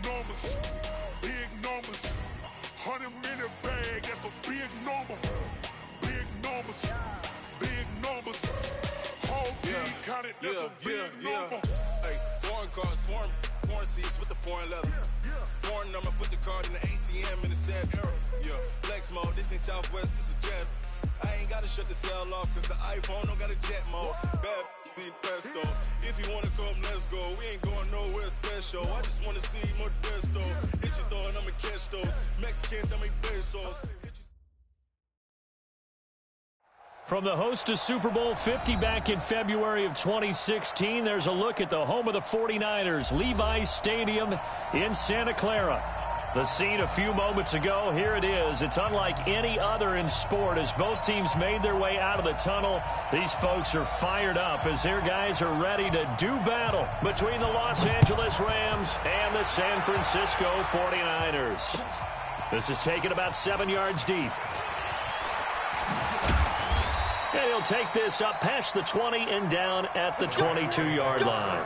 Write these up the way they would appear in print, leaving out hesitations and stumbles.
numbers, big numbers. 100-minute bag, that's a big number. Big numbers, big numbers. Whole team counted, that's a big number. Hey, foreign cars, foreign seats with the foreign leather. Foreign number, put the card in the ATM in the sad era. Yeah, flex mode, this ain't Southwest, this is jet. I ain't gotta shut the cell off, cause the iPhone don't got a jet mode. Bad need pesto. If you wanna come, let's go. We ain't going nowhere special. I just wanna see more desto. Hit your throw and I'ma catch those. Mexican, I make pesos. From the host to Super Bowl 50 back in February of 2016, there's a look at the home of the 49ers, Levi's Stadium in Santa Clara. The scene a few moments ago, here it is. It's unlike any other in sport as both teams made their way out of the tunnel. These folks are fired up as their guys are ready to do battle between the Los Angeles Rams and the San Francisco 49ers. This is taken about 7 yards deep. And he'll take this up past the 20 and down at the 22-yard line.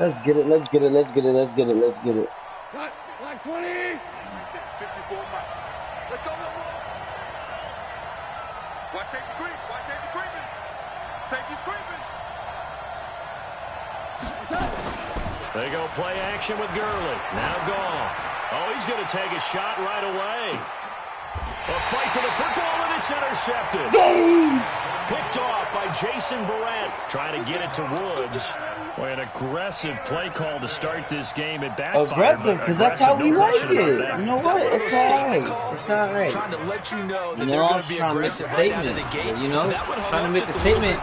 Let's get it, let's get it, let's get it, let's get it, let's get it. Black 20! 54 Mike. Let's go. Watch safety creep. Watch safety creeping. Safety's creeping. They go play action with Gurley. Now Goff. Oh, he's going to take a shot right away. A fight for the football, and it's intercepted. Picked off by Jason Verrett. Trying to get it to Woods. Boy, an aggressive play call to start this game. It backfired. Aggressive, because that's how we like it. You know what? It's all right. It's all right. Trying to let you know that they're going to be aggressive right out of the gate. You know, trying to make a statement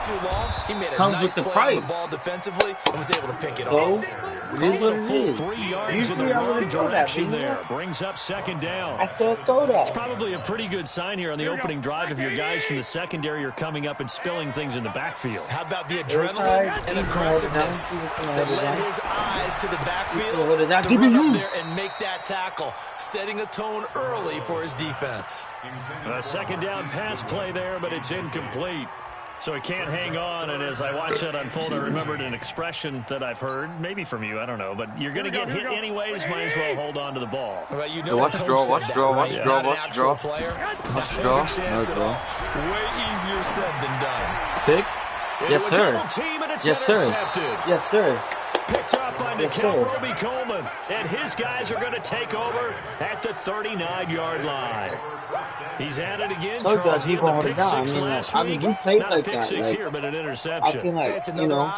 comes with the price. Ball defensively and was able to pick it off. So, it is what it is. 3 yards in the wrong direction there. Brings up second down. I still throw that. It's probably a pretty good sign here on the opening drive if your guys from the secondary are coming up and spilling things in the backfield. How about the adrenaline and aggressiveness that led his eyes to the backfield to run up there and make that tackle, setting a tone early for his defense. A second down pass play there, but it's incomplete. So he can't hang on, and as I watch that unfold, I remembered an expression that I've heard, maybe from you, I don't know, but you're going to get hit anyways, might as well hold on to the ball. Well, you know watch the draw, watch the draw, watch the draw, watch the draw. Watch the draw. No draw. Way easier said than done. Pick? Yes, sir. Yes, sir. Yes, sir. Picked up by Nikhil Roby-Coleman, and his guys are going to take over at the 39-yard line. He's at it again, Charles. He had the pick six last week. We played Not like a pick that. six here, but an interception. I feel like, you know,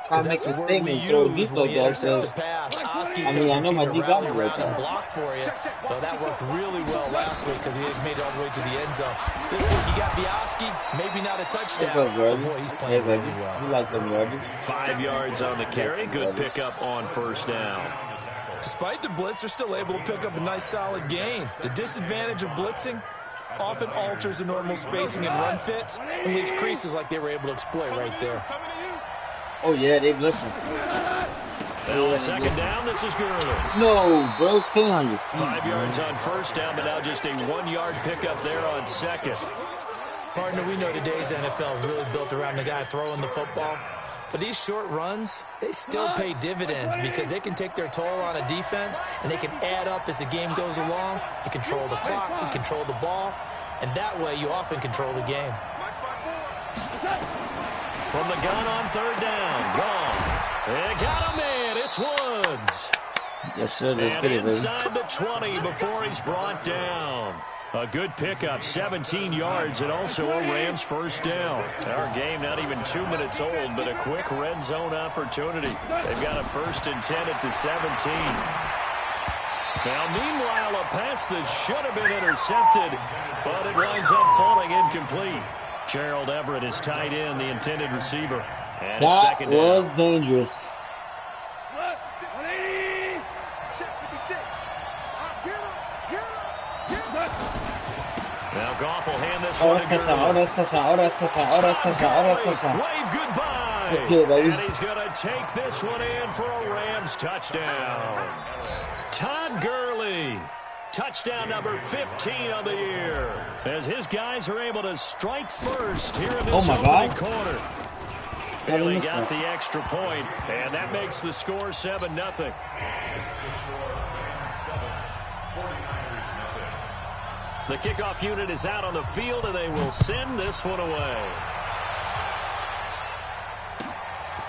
trying to make a statement, throw deep like that. So, I mean, I know my D got me like that. Block for you. Well, that worked really well last week because he had made it all the way to the end zone. This week he got Bioski, maybe not a touchdown. But boy, he's playing really well. You like them, Reggie. 5 yards on the carry. Good pickup on first down. Despite the blitz, they're still able to pick up a nice solid gain. The disadvantage of blitzing often alters the normal spacing and run fits and leaves creases like they were able to exploit right there. Oh, yeah, they blitzing. Now on second down, this is Gurley. No, bro, stay on you. 5 yards on first down, but now just a 1 yard pickup there on second. Partner, we know today's NFL is really built around the guy throwing the football. But these short runs, they still pay dividends because they can take their toll on a defense and they can add up as the game goes along. You control the clock, you control the ball, and that way you often control the game. From the gun on third down, gone. They got him in. It's Woods. Yes, sir. And inside the 20 before he's brought down. A good pickup, 17 yards, and also a Rams first down. Our game not even 2 minutes old, but a quick red zone opportunity. They've got a 1st and 10 at the 17. Now, meanwhile, a pass that should have been intercepted, but it winds up falling incomplete. Gerald Everett is tied in, the intended receiver. And it's second down. That was dangerous. Now Goff will hand this one to Gurley. Wave goodbye. And he's going to take this one in for a Rams touchdown. Todd Gurley. Touchdown number 15 of the year. As his guys are able to strike first here in this opening quarter. And they got the extra point, and that makes the score 7-0. The kickoff unit is out on the field, and they will send this one away.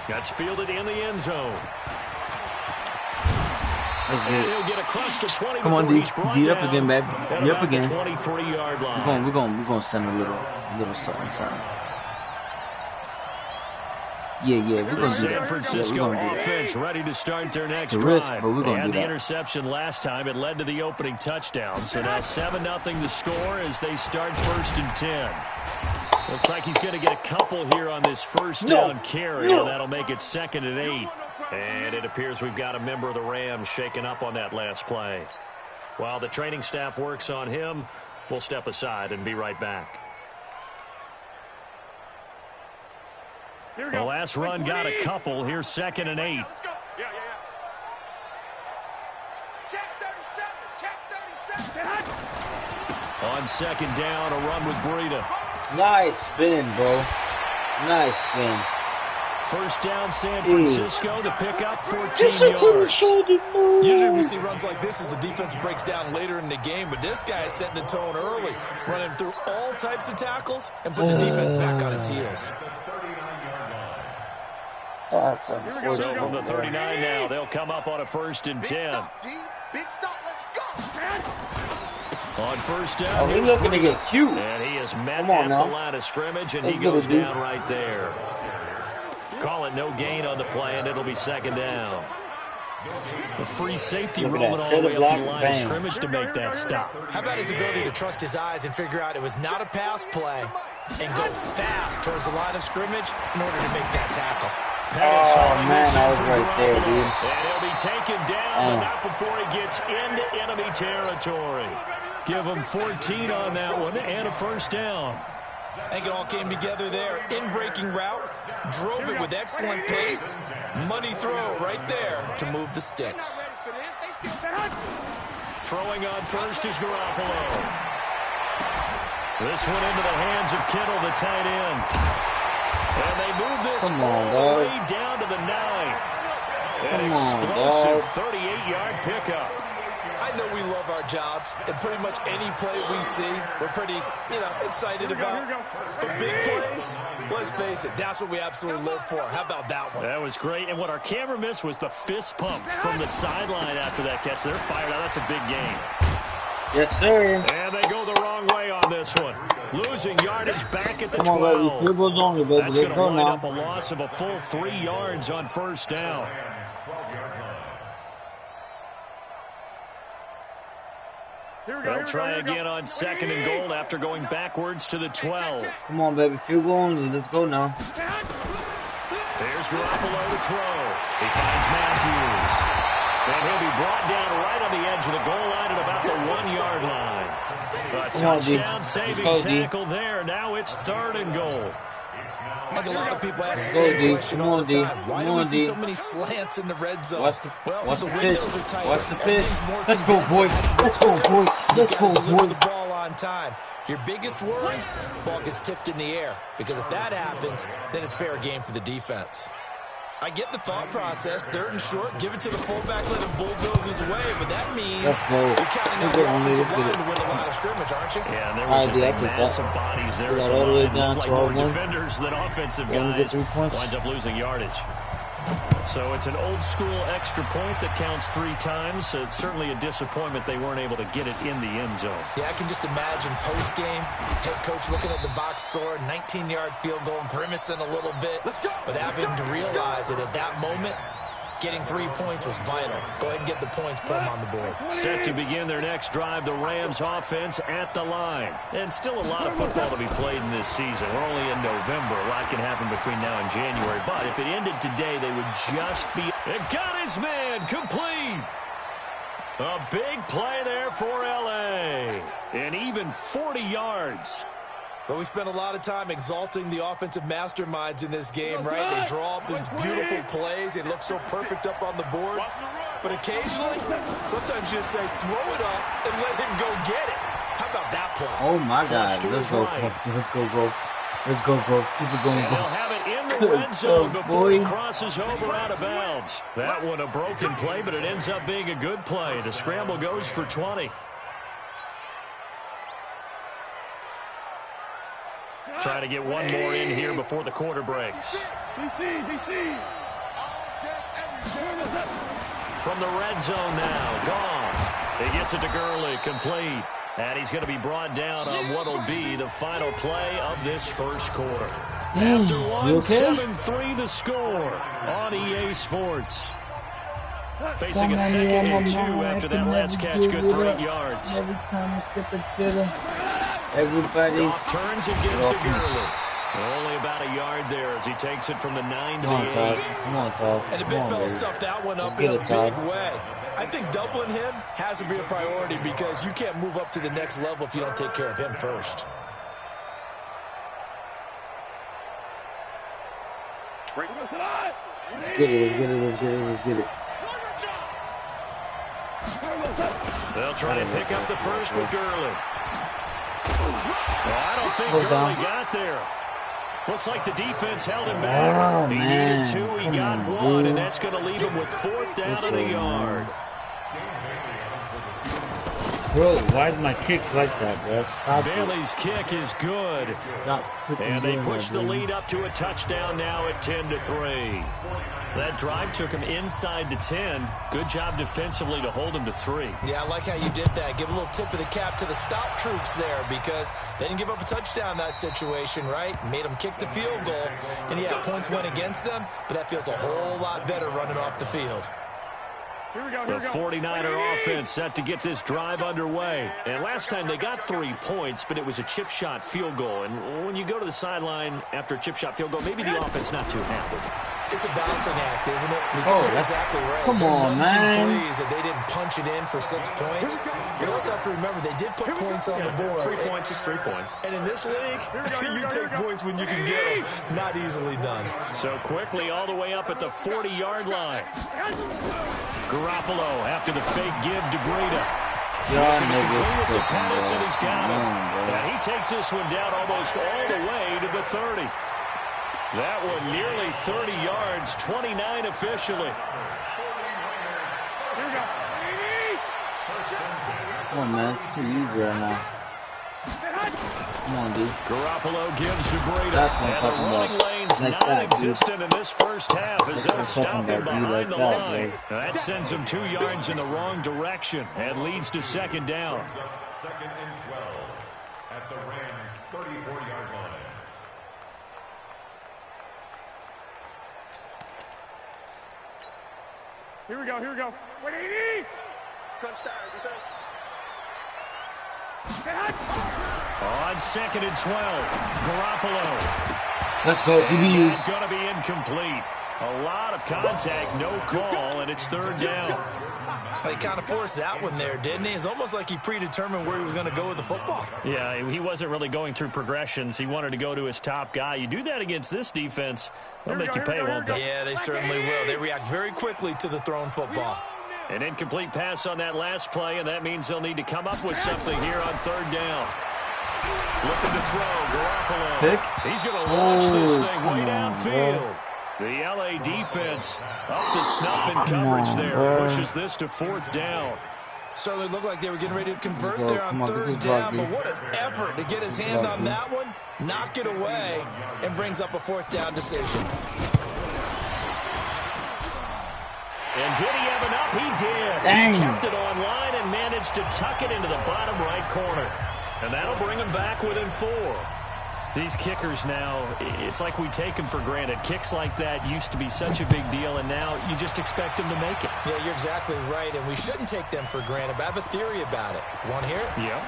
That's fielded in the end zone. And he'll get across the 20. Come on, D up again, baby. D up again. 23-yard line. We're gonna send a little something. Yeah, we're gonna do that. San Francisco offense ready to start their next drive. They had the interception last time. It led to the opening touchdown. So now 7-0 the score as they start 1st and 10. Looks like he's going to get a couple here on this first down carry. And that'll make it 2nd and 8. And it appears we've got a member of the Rams shaken up on that last play. While the training staff works on him, we'll step aside and be right back. The last run got a couple. Here's 2nd and 8. On 2nd down, a run with Breida. Nice spin, bro. Nice spin. First down, San Francisco to pick up 14 yards. Usually we see runs like this as the defense breaks down later in the game, but this guy is setting the tone early, running through all types of tackles and putting the defense back on its heels. That's so from the 39 now, they'll come up on a 1st and 10. Big stop, let's go. On first down, he's looking to get cute. And he is met at the line of scrimmage, and he goes down right there. Call it no gain on the play, and it'll be 2nd down. The free safety rolling all the way up to the line of scrimmage to make that stop. How about his ability to trust his eyes and figure out it was not a pass play and go fast towards the line of scrimmage in order to make that tackle. Oh, man, I was right there, dude. And he'll be taken down, but not before he gets into enemy territory. Give him 14 on that one and a first down. I think it all came together there. In-breaking route, drove it with excellent pace. Money throw right there to move the sticks. Throwing on first is Garoppolo. This one into the hands of Kittle, the tight end. And they move this all the way down to the 9. An explosive 38-yard pickup. I know we love our jobs, and pretty much any play we see, we're pretty, excited about. The big plays, let's face it, that's what we absolutely live for. How about that one? That was great, and what our camera missed was the fist pump from the sideline after that catch. They're fired out. That's a big game. Yes, sir. And they go the wrong way on this one. Losing yardage back at the 12. That's going to wind up a loss of a full 3 yards on first down. They'll try again on 2nd and goal after going backwards to the 12. Come on, baby. Field goal only. Let's go now. There's Garoppolo to throw. He finds Matthews. And he'll be brought down right on the edge of the goal line at about the 1-yard line. A touchdown-saving tackle there. Now it's 3rd and goal. I think a lot of people ask the same question all the time. Why do we see so many slants in the red zone? Well, the windows are tight. Watch the pitch. Let's go, boys. Let's go, boys. Let's go, boys. Deliver the ball on time. Your biggest worry? Ball gets tipped in the air. Because if that happens, then it's fair game for the defense. I get the thought process, 3rd and short, give it to the fullback, let him bulldoze his way, but that means you're counting out the offensive line to win the line of scrimmage, aren't you? Yeah, and there was just a mass of bodies there at the line. Like more defenders than offensive guys. Winds up losing yardage. So it's an old-school extra point that counts 3 times. So it's certainly a disappointment they weren't able to get it in the end zone. Yeah, I can just imagine post-game, head coach looking at the box score, 19-yard field goal, grimacing a little bit, but having to realize that at that moment, getting 3 points was vital. Go ahead and get the points, put them on the board. Set to begin their next drive, the Rams offense at the line. And still a lot of football to be played in this season. We're only in November. A lot can happen between now and January. But if it ended today, they would just be... And got his man complete. A big play there for L.A. And even 40 yards. But we spent a lot of time exalting the offensive masterminds in this game, right? They draw up these beautiful plays. They look so perfect up on the board. But occasionally, sometimes you just say, throw it up and let him go get it. How about that play? Oh, my God. Let's go, bro. Let's go, bro. Let's go, bro. Keep it going, bro. They'll have it in the the red zone before he crosses over out of bounds. That one a broken play, but it ends up being a good play. The scramble goes for 20. Trying to get one more in here before the quarter breaks. From the red zone now, gone. He gets it to Gurley, complete. And he's going to be brought down on what will be the final play of this first quarter. After one, 7-3 the score on EA Sports. Facing a 2nd and 2 after that last catch, good for 8 yards. Every time I skip a jitter, everybody Goff turns and gives to Gurley. Only about a yard there as he takes it from the 9 to the 8. Come on, Todd. And the big fella stuffed that one up in a big way. I think doubling him has to be a priority because you can't move up to the next level if you don't take care of him first. Let's get it. They'll try to pick up the first with Gurley. Well, I don't think Gurley got there. Looks like the defense held him back. He needed 2, he got 1, and that's going to leave him with 4th down and a yard. Bro, why is my kick like that, bro? Stop Bailey's kick is good. And they push the lead up to a touchdown now at 10-3. That drive took him inside the 10. Good job defensively to hold him to 3. Yeah, I like how you did that. Give a little tip of the cap to the stop troops there because they didn't give up a touchdown in that situation, right? Made them kick the field goal. And yeah, points went against them, but that feels a whole lot better running off the field. The 49er offense set to get this drive underway. And last time they got 3 points, but it was a chip shot field goal. And when you go to the sideline after a chip shot field goal, maybe the offense not too happy. It's a balancing act, isn't it? Because you're exactly right. Come on, man. Plays that they didn't punch it in for 6 points. But you also have to remember, they did put points on the board. 3 points is 3 points. And in this league, you take points when you can get them. Not easily done. So quickly all the way up at the 40-yard line. Garoppolo after the fake give to Breida. To Patterson, he's got him. And he takes this one down almost all the way to the 30. That one nearly 30 yards, 29 officially. Come on, man. It's too easy right now. Come on, dude. Garoppolo gives to Breida. That's what I'm and talking the running about. lane's Like non-existent in this first half as they'll stop him behind like the that, line. bro. That sends him 2 yards in the wrong direction and leads to 2nd down. 2nd and 12 at the Rams' 34-yard line. Here we go. 180. Crunch down, defense. On 2nd and 12, Garoppolo. Let's go, DBU. Going to be incomplete. A lot of contact, no call, and it's 3rd down. He kind of forced that one there, didn't he? It's almost like he predetermined where he was going to go with the football. Yeah, he wasn't really going through progressions. He wanted to go to his top guy. You do that against this defense, they'll make you pay, won't they? Yeah, they certainly will. They react very quickly to the thrown football. An incomplete pass on that last play, and that means they'll need to come up with something here on 3rd down. Looking to throw, Garoppolo. Pick? He's going to launch this thing way downfield. The LA defense up to snuff in coverage there. Pushes this to 4th down. Certainly looked like they were getting ready to convert there on 3rd down, but what an effort to get his hand on that one, knock it away, and brings up a 4th down decision. And did he have enough? He did. Dang. He kept it online and managed to tuck it into the bottom right corner. And that'll bring him back within 4. These kickers now, it's like we take them for granted. Kicks like that used to be such a big deal, and now you just expect them to make it. Yeah, you're exactly right, and we shouldn't take them for granted, but I have a theory about it. Want to hear it? Yeah.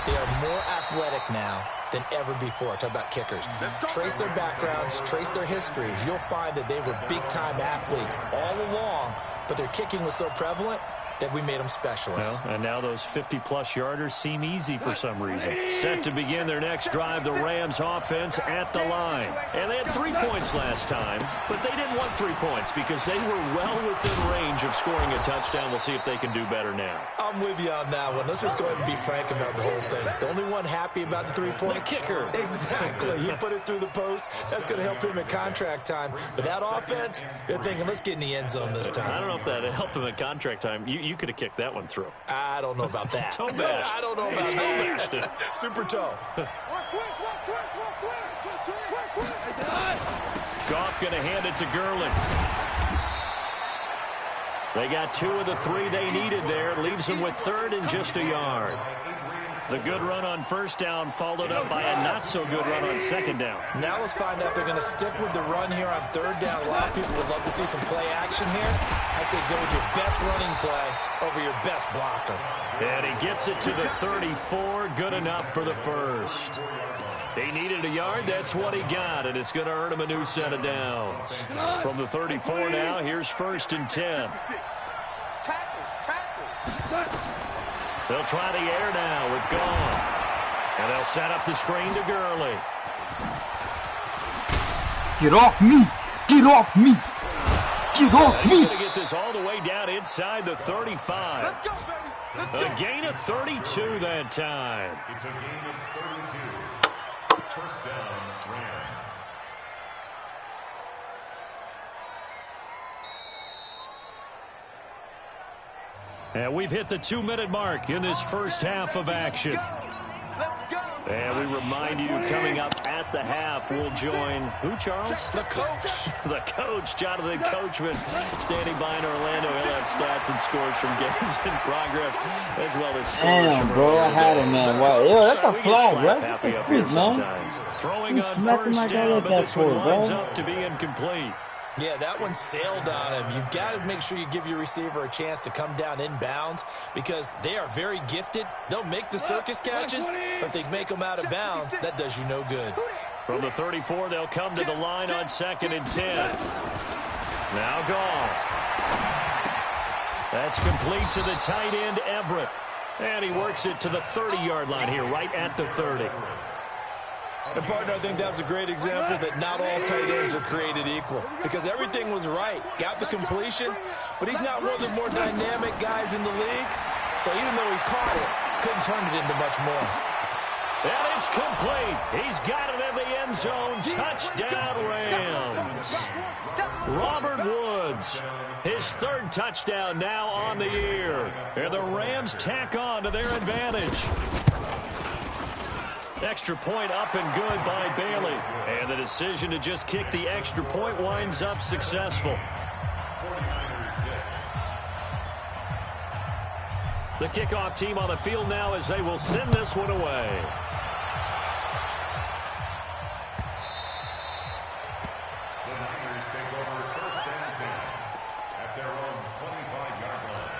They are more athletic now than ever before. Talk about kickers. Trace their backgrounds, trace their histories. You'll find that they were big-time athletes all along, but their kicking was so prevalent, that we made them specialists. Well, and now those 50-plus yarders seem easy for some reason. Set to begin their next drive, the Rams offense at the line. And they had 3 points last time, but they didn't want 3 points because they were well within range of scoring a touchdown. We'll see if they can do better now. I'm with you on that one. Let's just go ahead and be frank about the whole thing. The only one happy about the 3-point? The kicker. Exactly. He put it through the post. That's going to help him at contract time. But that offense, they're thinking, let's get in the end zone this time. I don't know if that helped him at contract time. You could have kicked that one through. I don't know about that. Toe bash. I don't know about that. Super toe. Goff going to hand it to Gurley. They got 2 of the 3 they needed there. Leaves them with 3rd and just a yard. The good run on first down followed up by a not-so-good run on second down. Now let's find out if they're going to stick with the run here on 3rd down. A lot of people would love to see some play action here. I say go with your best running play over your best blocker. And he gets it to the 34. Good enough for the first. He needed a yard. That's what he got, and it's going to earn him a new set of downs. From the 34 now, here's 1st and 10. They'll try the air now with Goff. And they'll set up the screen to Gurley. Get off me! Get off me! Get off me! He's going to get this all the way down inside the 35. Let's go, baby. A gain of 32 that time. It's a gain of 32. First down, Rams. And we've hit the 2-minute mark in this first half of action. And we remind you, coming up at the half, we'll join who, Charles? The coach. The coach, Jonathan Coachman, standing by in Orlando. He'll have stats and scores from games in progress, as well as scores. Damn, bro, I had him, man. Wow. Yo, that's a flag, bro. Happy up here sometimes. Throwing on first down, but this one winds up to be incomplete. Yeah, that one sailed on him. You've got to make sure you give your receiver a chance to come down inbounds because they are very gifted. They'll make the circus catches, but they make them out of bounds. That does you no good. From the 34, they'll come to the line on 2nd and 10. Now Goff. That's complete to the tight end, Everett. And he works it to the 30-yard line here, right at the 30. And, partner, I think that was a great example that not all tight ends are created equal because everything was right. Got the completion, but he's not one of the more dynamic guys in the league. So even though he caught it, couldn't turn it into much more. And it's complete. He's got it in the end zone. Touchdown, Rams. Robert Woods, his 3rd touchdown now on the year. And the Rams tack on to their advantage. Extra point up and good by Bailey. And the decision to just kick the extra point winds up successful. The kickoff team on the field now as they will send this one away. The Niners take over 1st and 10 at their own 25-yard line.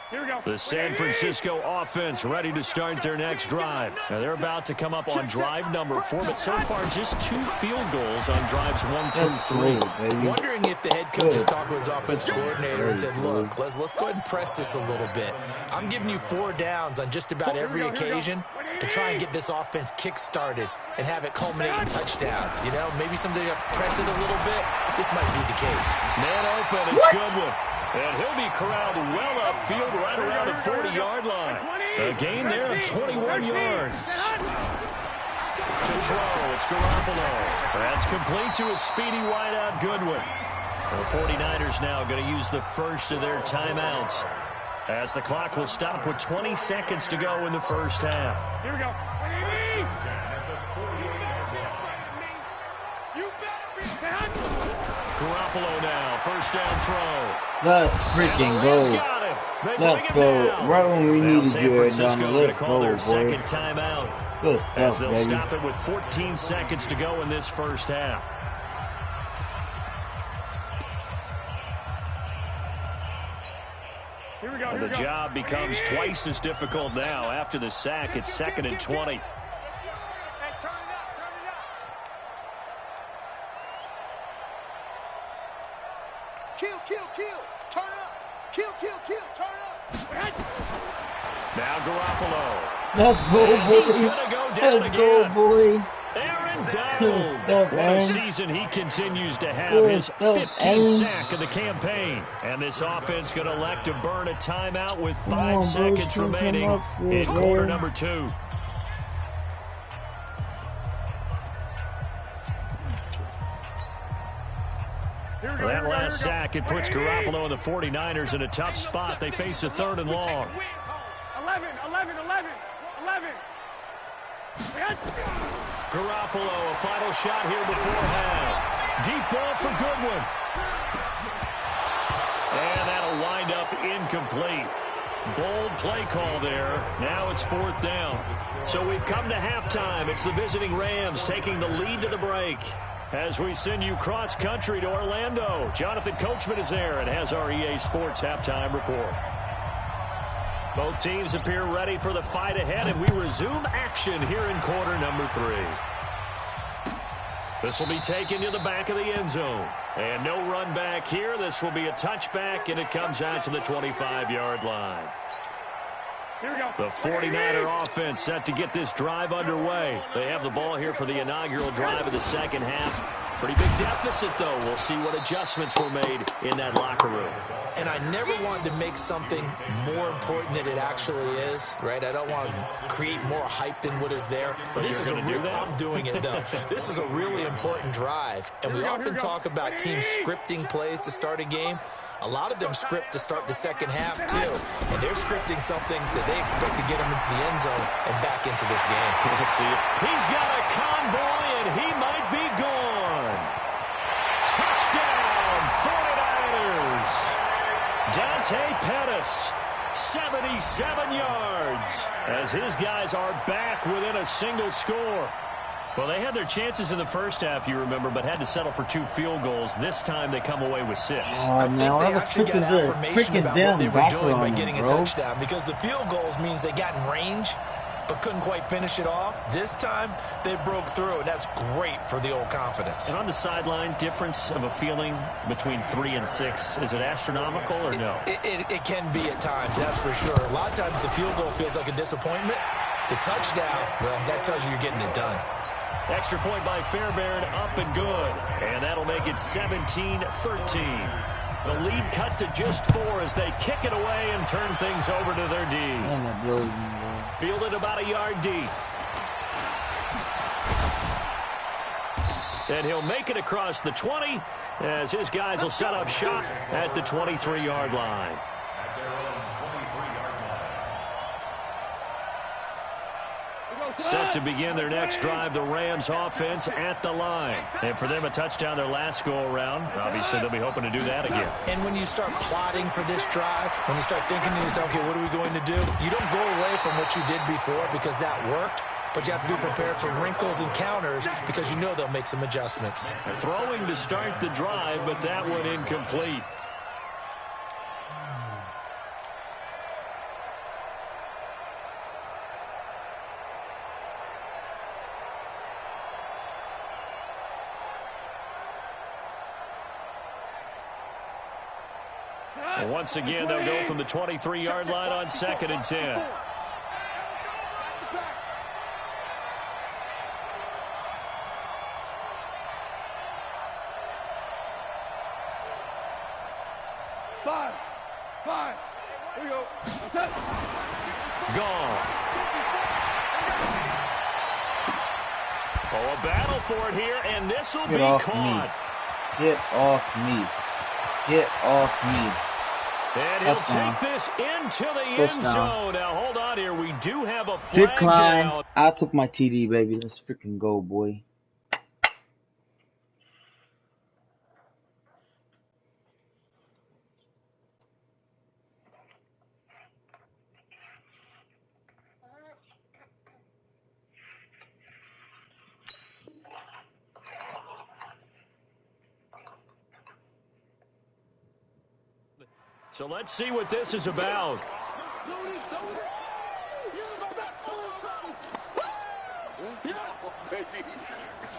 Here we go. The San Francisco offense ready to start their next drive. Now they're about to come up on drive number 4, but so far just 2 field goals on drives 1 through 3. Wondering if the head coach is talking with his offense coordinator and said, look, let's go ahead and press this a little bit. I'm giving you 4 downs on just about every occasion to try and get this offense kick-started and have it culminate in touchdowns. You know, maybe someday to press it a little bit. This might be the case. Man open, it's Goodwin. And he'll be corralled well upfield right around the 40-yard line. A gain there of 21 yards. To throw, it's Garoppolo. That's complete to a speedy wideout Goodwin. The 49ers now going to use the first of their timeouts as the clock will stop with 20 seconds to go in the first half. Here we go. Garoppolo now, first down throw. Let's freaking go. Let's go. Right when we needed you, Let's go, their boy. second timeout. Good As stuff, they'll baby. stop it with 14 seconds to go in this first half. Here we go. And the job becomes twice as difficult now. After the sack, it's 2nd and 20. Kill, kill, kill. Turn up. Kill, kill, kill. Turn up. Now Garoppolo. Let's go, boy. He's gonna go down Let's again. go, boy. Aaron Stuff, Donald. What a man. season he continues to have. Good His stuff, 15th sack of the campaign. And this offense going to elect to burn a timeout with 5 seconds remaining in quarter number 2. That last sack, it puts Garoppolo and the 49ers in a tough spot. They face a 3rd and long. 11. Garoppolo, a final shot here before half. Deep ball for Goodwin. And that'll wind up incomplete. Bold play call there. Now it's 4th down. So we've come to halftime. It's the visiting Rams taking the lead to the break. As we send you cross-country to Orlando, Jonathan Coachman is there and has our EA Sports halftime report. Both teams appear ready for the fight ahead, and we resume action here in quarter number 3. This will be taken to the back of the end zone. And no run back here. This will be a touchback, and it comes out to the 25-yard line. The 49er offense set to get this drive underway. They have the ball here for the inaugural drive of the second half. Pretty big deficit, though. We'll see what adjustments were made in that locker room. And I never wanted to make something more important than it actually is, right? I don't want to create more hype than what is there. But this is I'm doing it, though. This is a really important drive. And we often talk about teams scripting plays to start a game. A lot of them script to start the second half, too. And they're scripting something that they expect to get them into the end zone and back into this game. We'll see it. He's got a convoy, and he might be gone. Touchdown, 49ers. Dante Pettis, 77 yards, as his guys are back within a single score. Well, they had their chances in the first half, you remember, but had to settle for 2 field goals. This time they come away with 6. I think they actually got affirmation about what they were doing by getting a touchdown, because the field goals means they got in range but couldn't quite finish it off. This time they broke through, and that's great for the old confidence. And on the sideline, difference of a feeling between 3 and 6, is it astronomical or no? It can be at times, that's for sure. A lot of times the field goal feels like a disappointment. The touchdown, well, that tells you you're getting it done. Extra point by Fairbairn, up and good. And that'll make it 17-13. The lead cut to just 4 as they kick it away and turn things over to their D. Fielded about a yard deep. And he'll make it across the 20 as his guys will set up shop at the 23-yard line. Set to begin their next drive, the Rams offense at the line. And for them, a touchdown their last go-around. Obviously, they'll be hoping to do that again. And when you start plotting for this drive, when you start thinking to yourself, okay, what are we going to do? You don't go away from what you did before because that worked, but you have to be prepared for wrinkles and counters because you know they'll make some adjustments. Throwing to start the drive, but that one incomplete. And once again, they'll go from the 23-yard line on 2nd and 10. Five. Here we go. That's it. Gone. Oh, a battle for it here, and this will be caught. Get off me. Get off me. And he'll take this into the end zone. Now, hold on here. We do have a flag Decline. down. I took my TD, baby. Let's freaking go, boy. So let's see what this is about.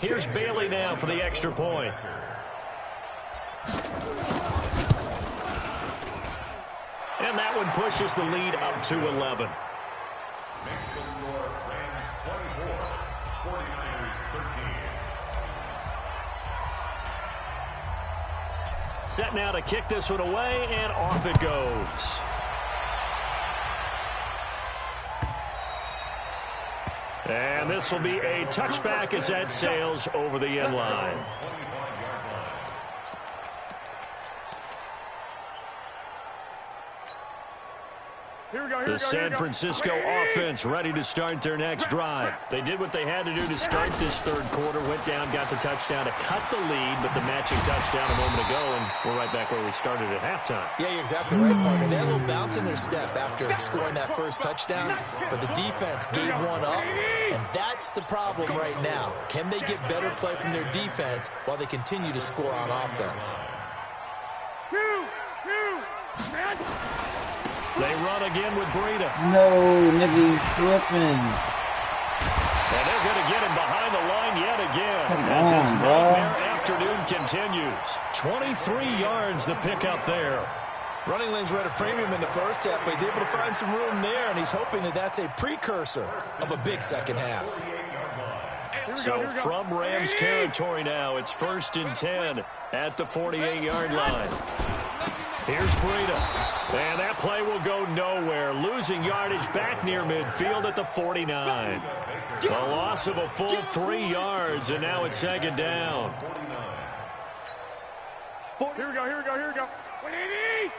Here's Bailey now for the extra point. And that one pushes the lead up to 11. Set now to kick this one away, and off it goes. And this will be a touchback as that sails over the end line. The San Francisco offense ready to start their next drive. They did what they had to do to start this third quarter, went down, got the touchdown to cut the lead, but the matching touchdown a moment ago, and we're right back where we started at halftime. Yeah, you're exactly right, partner. They had a little bounce in their step after scoring that first touchdown, but the defense gave one up, and that's the problem right now. Can they get better play from their defense while they continue to score on offense? They run again with Breida. No, nigga, slipping. And they're going to get him behind the line yet again. Come as on, his bro. nightmare afternoon continues. 23 yards the pickup there. Running lanes were at a premium in the first half, but he's able to find some room there, and he's hoping that that's a precursor of a big second half. So from Rams territory now, it's 1st and 10 at the 48-yard line. Here's Breida. And that play will go nowhere. Losing yardage back near midfield at the 49. A loss of a full 3 yards, and now it's 2nd down. Here we go, here we go, here we go. 180!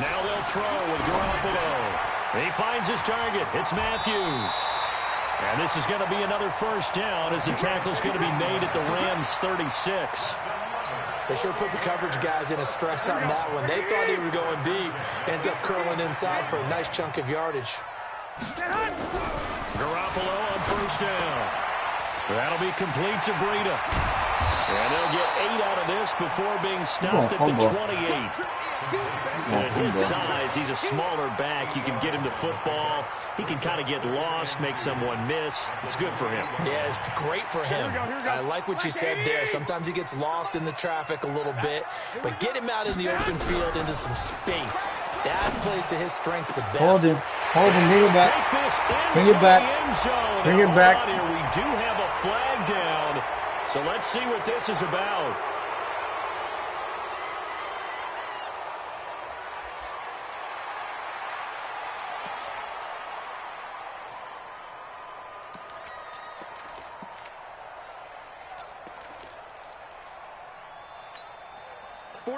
Now they'll throw with Garoppolo. He finds his target. It's Matthews. And this is going to be another 1st down as the tackle's going to be made at the Rams' 36. They sure put the coverage guys in a stress on that one. They thought he was going deep. Ends up curling inside for a nice chunk of yardage. Garoppolo on 1st down. That'll be complete to Breida. And they'll get 8 out of this before being stopped at the 28. At his size, he's a smaller back. You can get him the football. He can kind of get lost, make someone miss. It's good for him. Yeah, it's great for him. I like what you said there. Sometimes he gets lost in the traffic a little bit, but get him out in the open field into some space. That plays to his strengths the best. Hold him, bring it back. Bring it back. Bring it back. Here we do have a flag down. So let's see what this is about.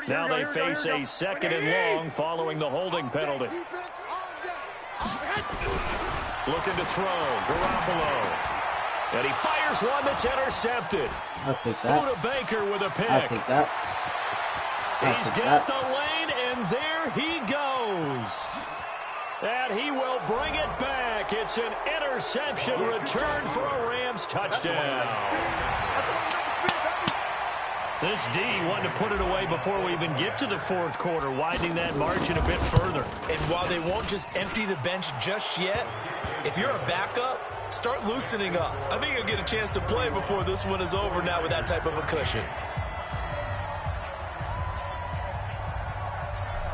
Now they face a 2nd and long following the holding penalty. Looking to throw. Garoppolo. And he fires one that's intercepted. I'll take that. Buda Baker with a pick. I'll take that. He's got the lane, and there he goes. And he will bring it back. It's an interception return for a Rams touchdown. This D wanted to put it away before we even get to the 4th quarter, widening that margin a bit further. And while they won't just empty the bench just yet, if you're a backup, start loosening up. I think you'll get a chance to play before this one is over now with that type of a cushion.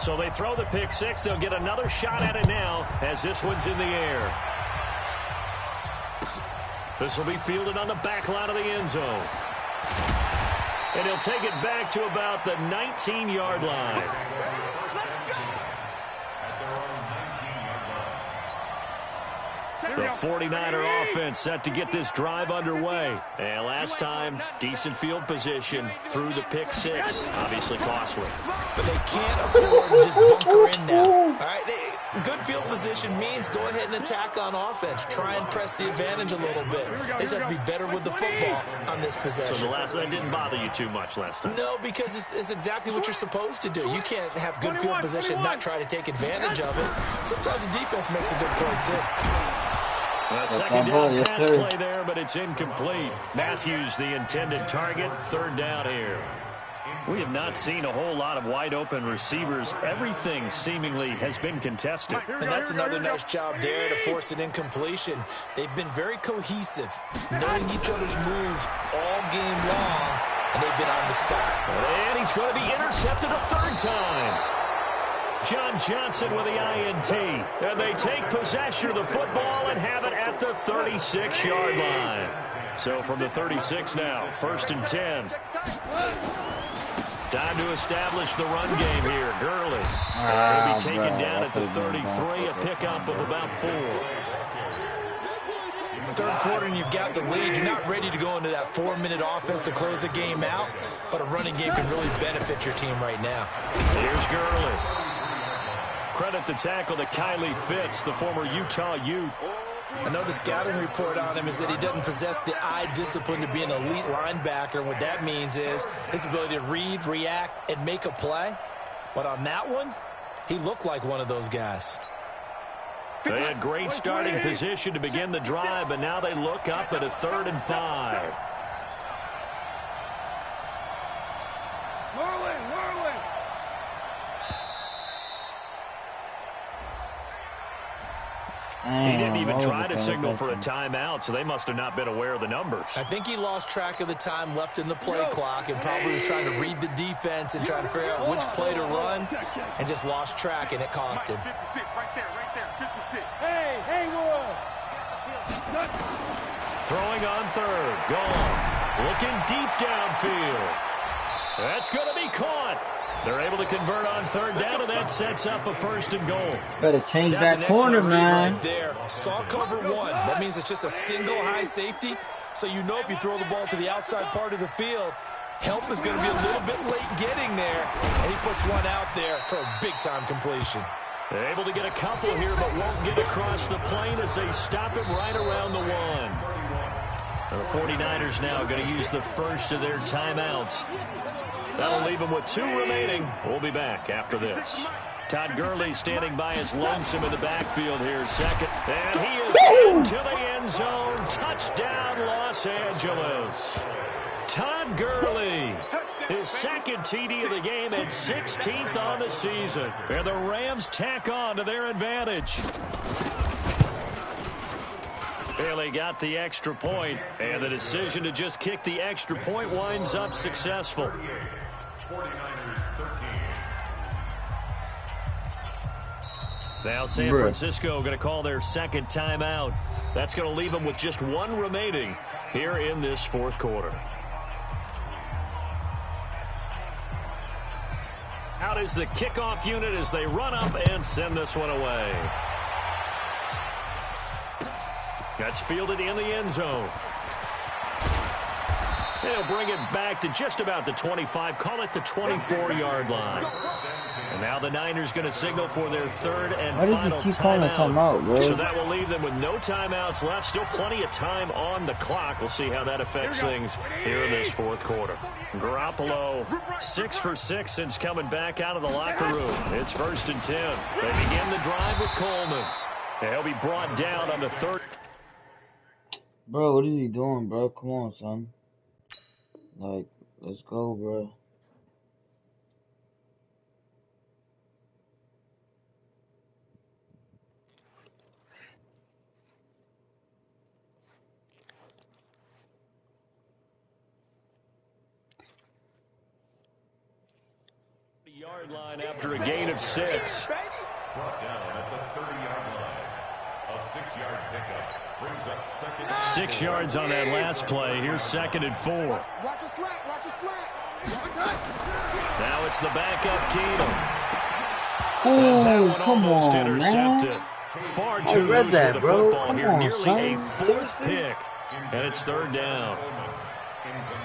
So they throw the pick 6. They'll get another shot at it now as this one's in the air. This will be fielded on the back line of the end zone. And he'll take it back to about the 19-yard line. The 49er offense set to get this drive underway. And last time, decent field position through the pick 6. Obviously costly. But they can't afford to just bunker in now. All right, good field position means go ahead and attack on offense. Try and press the advantage a little bit. They just have to be better with the football on this possession. So that didn't bother you too much last time? No, because it's exactly what you're supposed to do. You can't have good field position and not try to take advantage of it. Sometimes the defense makes a good play, too. A 2nd down pass play there, but it's incomplete. Matthews, the intended target. 3rd down here. We have not seen a whole lot of wide-open receivers. Everything seemingly has been contested. And that's another nice job there to force an incompletion. They've been very cohesive, knowing each other's moves all game long, and they've been on the spot. And he's going to be intercepted a third time. John Johnson with the INT. And they take possession of the football and have it at the 36-yard line. So from the 36 now, 1st and 10. Time to establish the run game here. Gurley will be taken down at the 33, a pickup of about 4. Third quarter and you've got the lead. You're not ready to go into that 4-minute offense to close the game out, but a running game can really benefit your team right now. Here's Gurley. Credit the tackle to Kylie Fitz, the former Utah Ute. I know the scouting report on him is that he doesn't possess the eye discipline to be an elite linebacker. And what that means is his ability to read, react, and make a play. But on that one, he looked like one of those guys. They had great starting position to begin the drive, but now they look up at a 3rd and 5. He didn't even try to signal for a timeout, so they must have not been aware of the numbers. I think he lost track of the time left in the play clock and probably was trying to read the defense and trying to figure out which play to run and just lost track, and it cost him. 56, right there, 56. Hey, Throwing on 3rd. Gone. Looking deep downfield. That's going to be caught. They're able to convert on 3rd down, and that sets up a 1st and goal. Better change that corner, man. Right there. Saw cover 1. That means it's just a single high safety. So you know if you throw the ball to the outside part of the field, help is going to be a little bit late getting there. And he puts one out there for a big-time completion. They're able to get a couple here, but won't get across the plane as they stop it right around the 1. And the 49ers now going to use the first of their timeouts. That'll leave him with 2 remaining. We'll be back after this. Todd Gurley standing by his lonesome in the backfield here, 2nd. And he is into the end zone. Touchdown, Los Angeles. Todd Gurley, his 2nd TD of the game and 16th on the season. And the Rams tack on to their advantage. Bailey got the extra point, and the decision to just kick the extra point winds up successful. 49ers 13. Now San Francisco going to call their 2nd timeout. That's going to leave them with just 1 remaining here in this 4th quarter. Out is the kickoff unit as they run up and send this one away. That's fielded in the end zone. They'll bring it back to just about the 25, call it the 24-yard line. And now the Niners going to signal for their 3rd and final timeout. So that will leave them with no timeouts left. Still plenty of time on the clock. We'll see how that affects things here in this 4th quarter. Garoppolo, 6 for 6 since coming back out of the locker room. It's 1st and 10. They begin the drive with Coleman. He'll be brought down on the 3rd. Bro, what is he doing, bro? Come on, son. Like, let's go, bro. The yard line after a gain of 6. Brought down at the 30-yard line. A 6-yard pickup brings up 2nd and 6 yards on that last play. Here's 2nd and 4. Watch your slack, watch your slack. Now it's the backup Keenum. Oh, come almost on, intercepted. man. Far I too read loose that, with the bro. football Come here. on, Nearly son. a 4th pick. And it's 3rd down.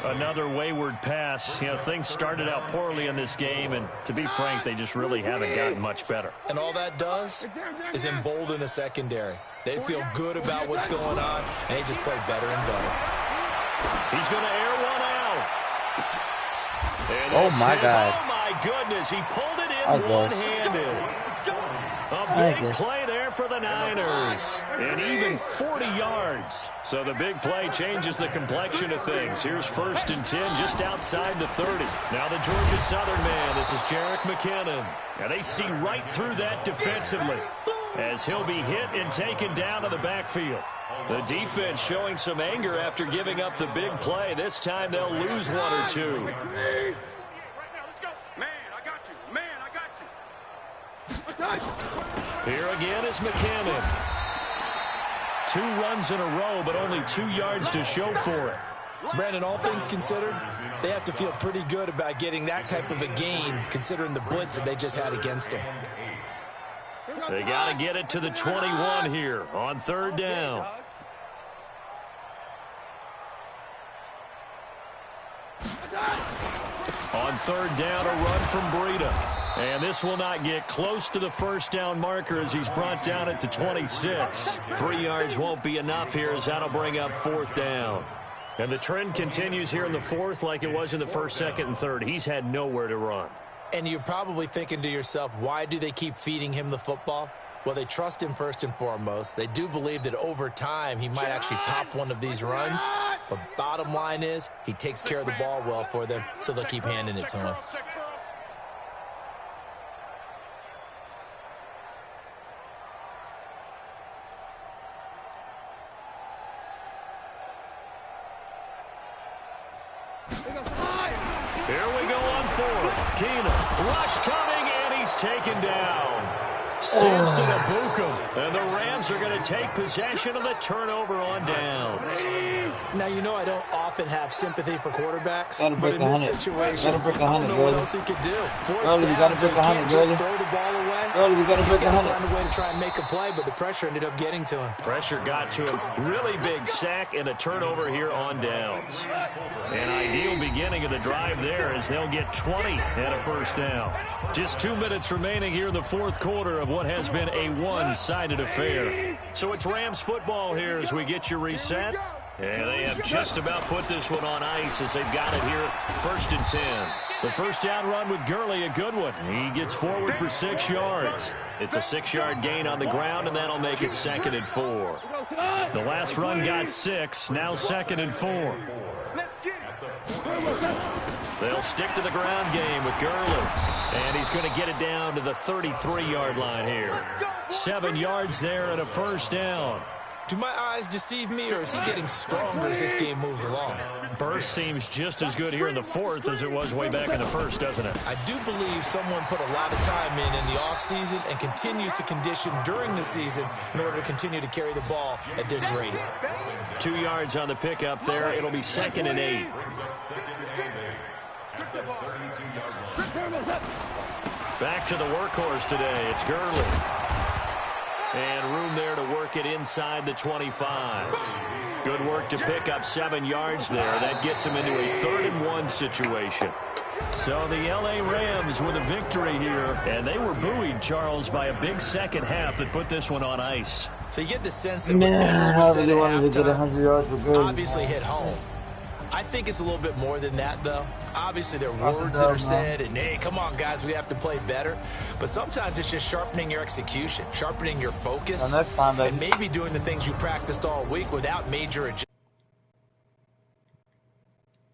Another wayward pass. You know, things started out poorly in this game, and to be frank, they just really haven't gotten much better. And all that does is embolden a secondary. They feel good about what's going on, and they just play better and better. He's going to air one out. Oh, my God. Oh, my goodness. He pulled it in one-handed. A big play there for the Niners. And even 40 yards. So the big play changes the complexion of things. Here's 1st and 10 just outside the 30. Now the Georgia Southern man. This is Jerick McKinnon. And they see right through that defensively. as he'll be hit and taken down to the backfield. The defense showing some anger after giving up the big play. This time they'll lose one or two. Man, I got you. Man, I got you. Here again is McCammon. 2 runs in a row, but only 2 yards to show for it. Brandon, all things considered, they have to feel pretty good about getting that type of a gain, considering the blitz that they just had against them. They got to get it to the 21 here on 3rd down. On 3rd down, a run from Breida. And this will not get close to the 1st down marker as he's brought down at the 26. 3 yards won't be enough here as that'll bring up 4th down. And the trend continues here in the 4th like it was in the 1st, 2nd, and 3rd. He's had nowhere to run. And you're probably thinking to yourself, why do they keep feeding him the football? Well, they trust him first and foremost. They do believe that over time he might actually pop one of these runs. But bottom line is he takes care of the ball well for them, so they'll keep handing it to him. Here we go on 4th. Keenum, rush coming, and he's taken down. Samson Abukum, and the Rams are going to take possession of the turnover on downs. Now, you know I don't often have sympathy for quarterbacks, Gotta but break in 100. this situation, Gotta break I don't 100, know what brother. else he could do. 4th Early, we down, gotta so break he 100, can't just brother. throw the ball away. Early, we gotta He's break got to 100. find a way to try and make a play, but the pressure ended up getting to him. Pressure got to him. Really big sack and a turnover here on downs. An ideal beginning of the drive there as they'll get 20 and a 1st down. Just 2 minutes remaining here in the 4th quarter of what has been a one-sided affair. So it's Rams football here as we get you reset. And they have just about put this one on ice as they've got it here 1st and 10. The 1st down run with Gurley, a good one. He gets forward for 6 yards. It's a 6-yard gain on the ground, and that'll make it 2nd and 4. The last run got 6, now 2nd and 4. They'll stick to the ground game with Gurley. And he's going to get it down to the 33-yard line here. 7 yards there and a 1st down. Do my eyes deceive me, or is he getting stronger as this game moves along? Burst seems just as good here in the 4th as it was way back in the 1st, doesn't it? I do believe someone put a lot of time in the offseason and continues to condition during the season in order to continue to carry the ball at this rate. 2 yards on the pickup there. It'll be 2nd and 8. Back to the workhorse today. It's Gurley. And room there to work it inside the 25. Good work to pick up 7 yards there. That gets him into a 3rd and 1 situation. So the L.A. Rams with a victory here. And they were buoyed, Charles, by a big second half that put this one on ice. So you get the sense that whatever was said at halftime obviously hit home. I think it's a little bit more than that, though. Obviously, there are words that are said, and, hey, come on, guys, we have to play better. But sometimes it's just sharpening your execution, sharpening your focus, and maybe doing the things you practiced all week without major adjustments.